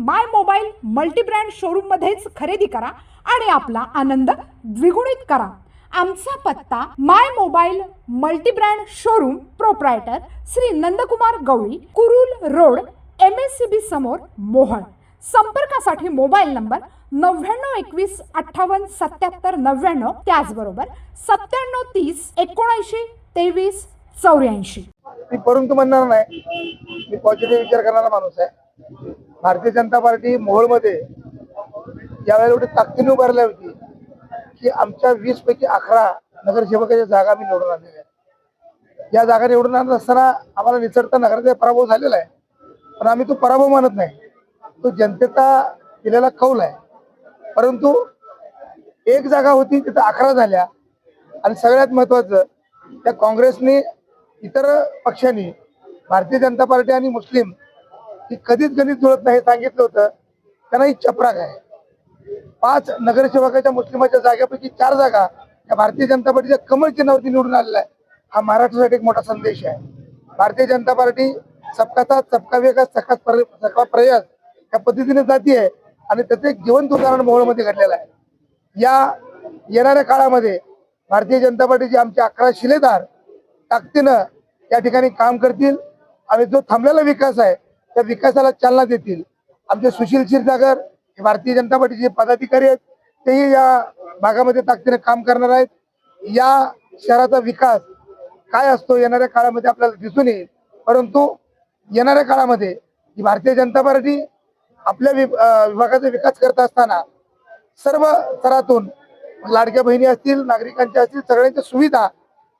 माय mobile multibrand showroom मध्येच खरेदी करा आणि आपला आनंद द्विगुणित करा। आमचा पत्ता my mobile multibrand showroom, proprietor Shri Nandkumar Gawali, Kurul road, MSCB समोर, मोहोळ। संपर्कासाठी मोबाईल नंबर 9921 58 77 99, त्याचबरोबर 97 30 79 23 84। मी परंतु म्हणणार नाही, मी पॉझिटिव्ह विचार करणारा माणूस आहे। भारतीय जनता पार्टी मोहोळमध्ये यावेळेला एवढी ताकदीने उभारली होती की आमच्या 20 पैकी 11 नगरसेवकाच्या जागा मी निवडून आणलेल्या आहेत। या जागा निवडून आणत असताना आम्हाला निचडता नगराचा पराभव झालेला आहे, पण आम्ही तो पराभव मानत नाही, तो जनतेचा दिलेला कौल आहे। परंतु एक जागा होती तिथं 11 झाल्या आणि सगळ्यात महत्वाचं त्या काँग्रेसने, इतर पक्षांनी भारतीय जनता पार्टी आणि मुस्लिम ही कधीच गणित जुळत नाही सांगितलं होतं। त्यांना ही चपराक आहे। 5 नगरसेवकाच्या मुस्लिमाच्या जागेपैकी 4 जागा या भारतीय जनता पार्टीच्या कमळ चिन्हावरती निवडून आलेला आहे। हा महाराष्ट्रासाठी एक मोठा संदेश आहे। भारतीय जनता पार्टी सबका साथ सबका विकास सबका प्रयास या पद्धतीने जाती आहे आणि त्याचं एक जिवंत उदाहरण मोहोळमध्ये घडलेलं आहे। या येणाऱ्या काळामध्ये भारतीय जनता पार्टीचे आमचे 11 शिलेदार ताकदीनं या ठिकाणी काम करतील आणि जो थांबलेला विकास आहे त्या विकासाला चालना देतील। आमचे सुशील क्षीरसागर हे भारतीय जनता पार्टीचे पदाधिकारी आहेत, तेही या भागामध्ये ताकदीने काम करणार आहेत। या शहराचा विकास काय असतो येणाऱ्या काळामध्ये आपल्याला दिसून येईल, परंतु येणाऱ्या काळामध्ये ही भारतीय जनता पार्टी आपल्या विभागाचा विकास करत असताना सर्व स्तरातून लाडक्या बहिणी असतील, नागरिकांच्या असतील, सगळ्यांच्या सुविधा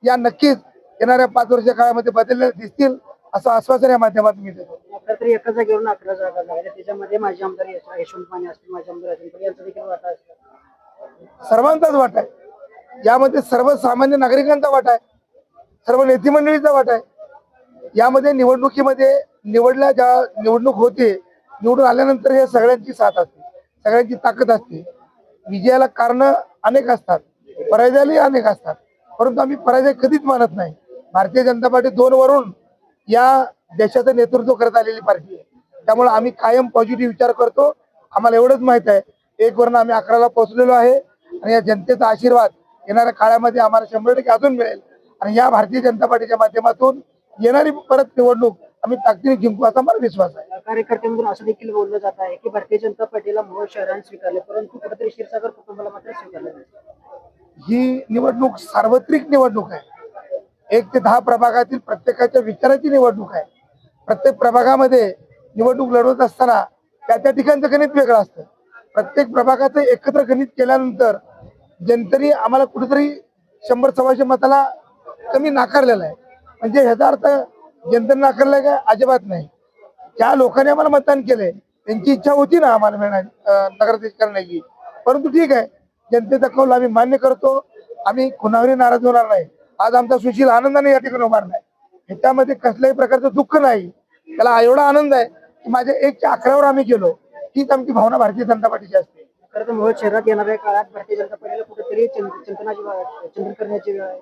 या नक्कीच येणाऱ्या 5 वर्ष काळामध्ये बदलल्या दिसतील असं आश्वासन या माध्यमातून मी देतो। तरी एका जागेवरून 11 जागा झाल्या, त्याच्यामध्ये माझे आमदार यशवंत माने असतील, माझे आमदार अजिंक्य यांचा देखील वाटा असतो। सर्वांचाच वाटा आहे यामध्ये, सर्वसामान्य नागरिकांचा वाटा आहे, सर्व नेते मंडळीचा वाटा आहे। यामध्ये निवडणुकीमध्ये निवडणूक होते, निवडून आल्यानंतर हे सगळ्यांची साथ असते, सगळ्यांची ताकद असते। विजयाला कारण अनेक असतात, पराजयालाही अनेक असतात, परंतु आम्ही पराजय कधीच मानत नाही। भारतीय जनता पार्टी 2 वरून या देशाचं नेतृत्व करत आलेली पार्टी आहे, त्यामुळे आम्ही कायम पॉझिटिव्ह विचार करतो। आम्हाला एवढंच माहित आहे 1 वरून आम्ही 11ला पोहोचलेलो आहे आणि या जनतेचा आशीर्वाद येणाऱ्या काळामध्ये आम्हाला 100% अजून मिळेल आणि या भारतीय जनता पार्टीच्या माध्यमातून येणारी परत निवडणूक आम्ही ताकदीने जिंकू असा मला विश्वास आहे। कार्यकर्त्यांमधून असं देखील बोललं जात आहे की भारतीय जनता पार्टीला मोहोळ शहराने स्वीकारले, परंतु कुठेतरी क्षीरसागर कुटुंबाला मात्र स्वीकारले नाही। ही निवडणूक सार्वत्रिक निवडणूक आहे। 1 ते 10 प्रभागातील प्रत्येकाच्या विचाराची निवडणूक आहे। प्रत्येक प्रभागामध्ये निवडणूक लढवत असताना त्या ठिकाणचं गणित वेगळं असतं। प्रत्येक प्रभागाचं एकत्र गणित केल्यानंतर जनतेने आम्हाला कुठेतरी 100-125 मताला कमी नाकारलेला आहे। म्हणजे ह्याचा अर्थ जनतेने नाकारलाय का? अजिबात नाही। ज्या लोकांनी आम्हाला मतदान केलंय त्यांची इच्छा होती ना आम्हाला नगराध्यक्ष करण्याची, परंतु ठीक आहे, जनतेचा कौल आम्ही मान्य करतो। आम्ही कुणावरही नाराज होणार नाही। आज आमचा सुशील आनंदाने या ठिकाणी उभारलाय, ह्याच्यामध्ये कसल्याही प्रकारचं दुःख नाही। त्याला एवढा आनंद आहे की माझ्या 1 ते 11वर आम्ही गेलो, हीच आमची भावना भारतीय जनता पार्टीची असते। खरं तर मोहोळ शहरात येणाऱ्या काळात भारतीय जनता पार्टीला कुठेतरी चिंतन करण्याची वेळ आहे।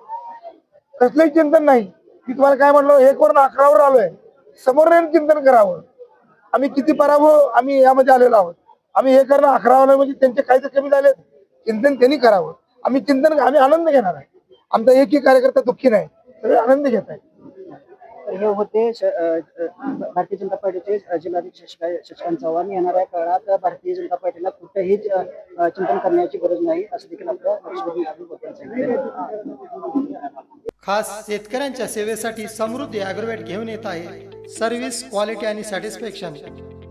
कसलंही चिंतन नाही। मी तुम्हाला काय म्हणलो, 1 वरून 11वर आलोय, समोर राहून चिंतन करावं। आम्ही किती पराभव आम्ही यामध्ये आलेलो आहोत। आम्ही हे करणं 11वर म्हणजे त्यांचे काही तर कमी झाले, चिंतन त्यांनी करावं। आम्ही आनंद घेणार आहे। आमचा एकही कार्यकर्ता दुःखी नाही, सगळे आनंद घेत आहे। हे होते भारतीय जनता पार्टीचे जिल्हाध्यक्ष शशिकांत चव्हाण। येणाऱ्या काळात भारतीय जनता पार्टीला कुठेही चिंतन करण्याची गरज नाही असं देखील खास शेतकऱ्यांच्या सेवेसाठी समृद्धी ॲग्रोवेट घेऊन येत आहे सर्व्हिस, क्वालिटी आणि सॅटिस्फॅक्शन।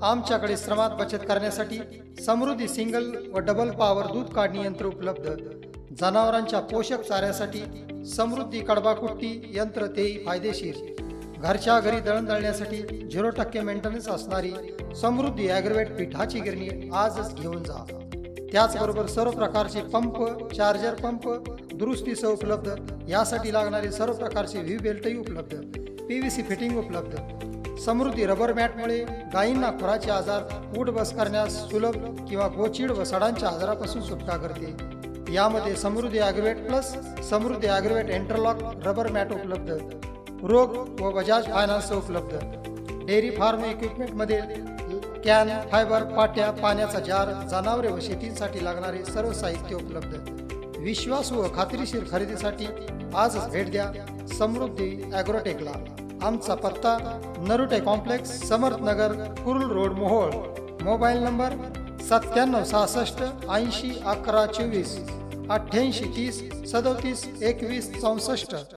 आमच्याकडे श्रमात बचत करण्यासाठी समृद्धी सिंगल व डबल पॉवर दूध काढणी यंत्र उपलब्ध। जनावरांच्या पोषक चाऱ्यासाठी समृद्धी कडबाकुट्टी यंत्र, तेही फायदेशीर। घरच्या घरी दळण दळण्यासाठी 0% मेंटेनन्स असणारी समृद्धी ॲग्रोवेट पिठाची गिरणी आजच घेऊन जा। त्याचबरोबर सर्व प्रकारचे पंप, चार्जर पंप दुरुस्तीसह उपलब्ध। यासाठी लागणारे सर्व प्रकारचे व्ही बेल्टही उपलब्ध, PVC फिटिंग उपलब्ध। समृद्धी रबर मॅटमुळे गायींना खुराचे आजार, उठ बस करण्यास सुलभ किंवा गोचीड व सडांच्या आजारापासून सुटका करते। यामध्ये समृद्धी ॲग्रोवेट प्लस समृद्धी ॲग्रोवेट इंटरलॉक रबर मॅट उपलब्ध। रोग व बजाज फायनान्स उपलब्ध। डेअरी फार्म इक्विपमेंटमध्ये कॅन, फायबर, पाट्या, पाण्याचा जार, जनावरे व शेतीसाठी लागणारे सर्व साहित्य उपलब्ध. विश्वासू व खात्रीशीर खरेदीसाठी आजच भेट द्या समृद्धी ॲग्रोटेकला. आमचा पत्ता Narute complex, Samarth Nagar, Kurul road, Mohol. Mobile number 9766 80 11 24, 88 30 37 21 64.